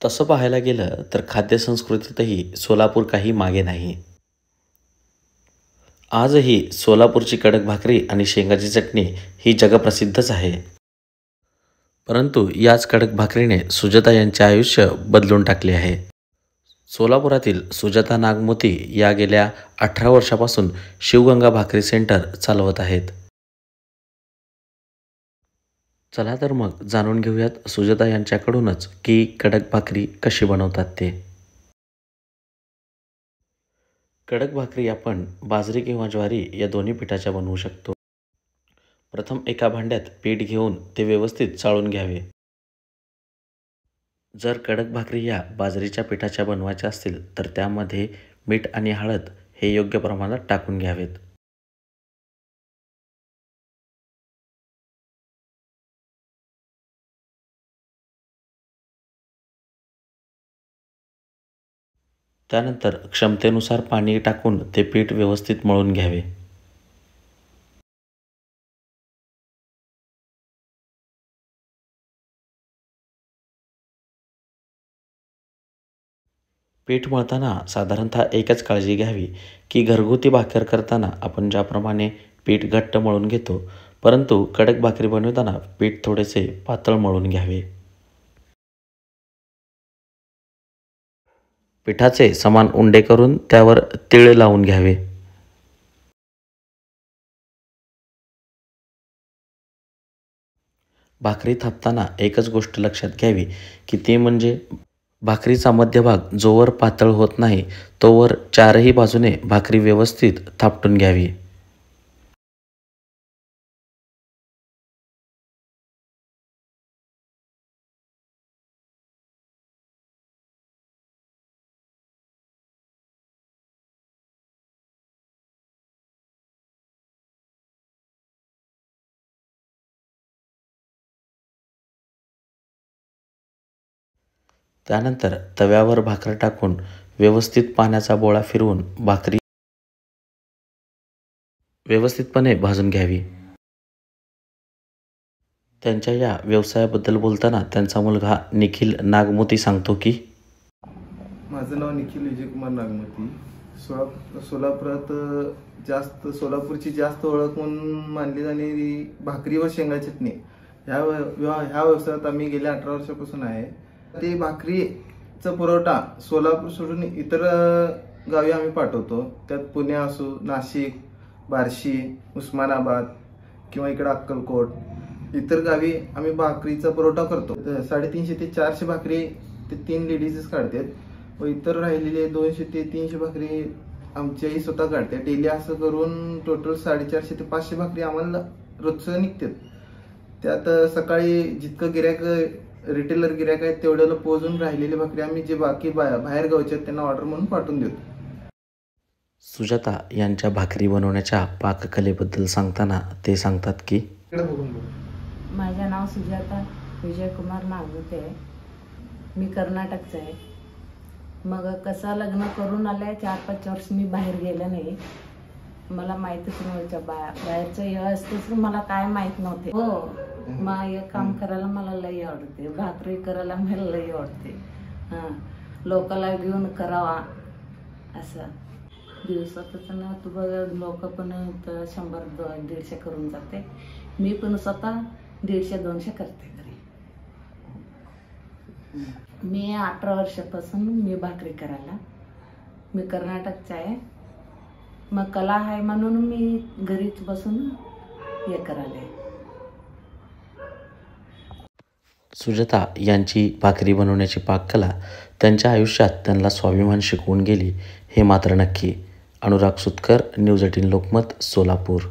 तसं पाहायला गेलं तर खाद्यसंस्कृतीतही सोलापूर काही मागे नाही. आजही सोलापूरची कडक भाकरी आणि शेंगाची चटणी ही जगप्रसिद्धच आहे. परंतु याच कडक भाकरीने सुजाता यांचे आयुष्य बदलून टाकले आहे. सोलापुरातील सुजाता नागमोती या गेल्या 18 वर्षापासून शिवगंगा भाकरी सेंटर चालवत आहेत. चला तर मग जाणून घेऊयात सुजाता यांच्याकडूनच की कडक भाकरी कशी बनवतात ते. कडक भाकरी आपण बाजरी किंवा ज्वारी या दोन्ही पिठाच्या बनवू शकतो. प्रथम एका भांड्यात पीठ घेऊन ते व्यवस्थित चाळून घ्यावे. जर कडक भाकरी या बाजरीच्या पिठाच्या बनवायच्या असतील तर त्यामध्ये मीठ आणि हळद हे योग्य प्रमाणात टाकून घ्यावेत. त्यानंतर क्षमतेनुसार पाणी टाकून ते पीठ व्यवस्थित मळून घ्यावे. पीठ मळताना साधारणतः एकच काळजी घ्यावी की घरगुती भाकर करताना आपण ज्याप्रमाणे पीठ घट्ट मळून घेतो, परंतु कडक भाकरी बनवताना पीठ थोडेसे पातळ मळून घ्यावे. पिठाचे समान उंडे करून त्यावर तीळ लावून घ्यावे. भाकरी थापताना एकच गोष्ट लक्षात घ्यावी की ती म्हणजे भाकरीचा मध्यभाग जोवर पातळ होत नाही तोवर चारही बाजूने भाकरी व्यवस्थित थापटून घ्यावी. त्यानंतर तव्यावर भाकर टाकून व्यवस्थित पाण्याचा बोळा फिरवून भाकरी व्यवस्थितपणे भाजून घ्यावी. त्यांच्या या व्यवसायाबद्दल बोलताना त्यांचा मुलगा निखिल नागमोती सांगतो की, माझं नाव निखिल विजयकुमार नागमती. सोलापुरात सोलापूरची जास्त ओळख म्हणून मानली जाणारी भाकरी व शेंगा चटणी ह्या व्यवसायात आम्ही गेल्या 18 वर्षापासून आहे. ते भाकरीचा पुरवठा सोलापूर सोडून इतर गावी आम्ही पाठवतो. त्यात पुणे असो, नाशिक, बार्शी, उस्मानाबाद किंवा इकडे अक्कलकोट इतर गावी आम्ही भाकरीचा पुरवठा करतो. 350 ते 400 भाकरी ते 3 लेडीजच काढतात व इतर राहिलेले 200 ते 300 भाकरी आमच्याही स्वतः काढतात. डेली असं करून टोटल 450 ते 500 भाकरी आम्हाला रोजचं निघतात. त्यात सकाळी जितकं रिटेलर गिऱ्हाईक आहेत तेवढ्याला पोहोचून राहिलेली भाकरी आम्ही जे बाकी बाहेर गावचे आहेत त्यांना ऑर्डर म्हणून पाठवून देतो. सुजाता यांच्या भाकरी बनवण्याच्या पाककलेबद्दल सांगताना ते सांगतात की, माझे नाव सुजाता विजयकुमार नागवते आहे. मी कर्नाटकचं आहे. मग कसं लग्न करून आले 4-5 वर्ष मी बाहेर गेले नाही. मला माहीतच नव्हतं बाहेरचं हे असतेच मला काय माहीत नव्हते. हो, मग हे काम करायला मला लई आवडते. भाकरी करायला मला लई आवडते. लोकाला घेऊन करावा असं दिवसातच ना. तू बघ लोक पण 100-150 करून जाते. मी पण स्वतः 150-200 करते घरी. मी 18 वर्षापासून मी भाकरी करायला. मी कर्नाटकचा आहे. मग कला आहे म्हणून मी घरीच बसून हे करायला. सुजाता यांची भाकरी बनवण्याची पाककला त्यांच्या आयुष्यात त्यांना स्वाभिमान शिकवून गेली हे मात्र नक्की. अनुराग सुतकर, न्यूज 18 लोकमत, सोलापूर.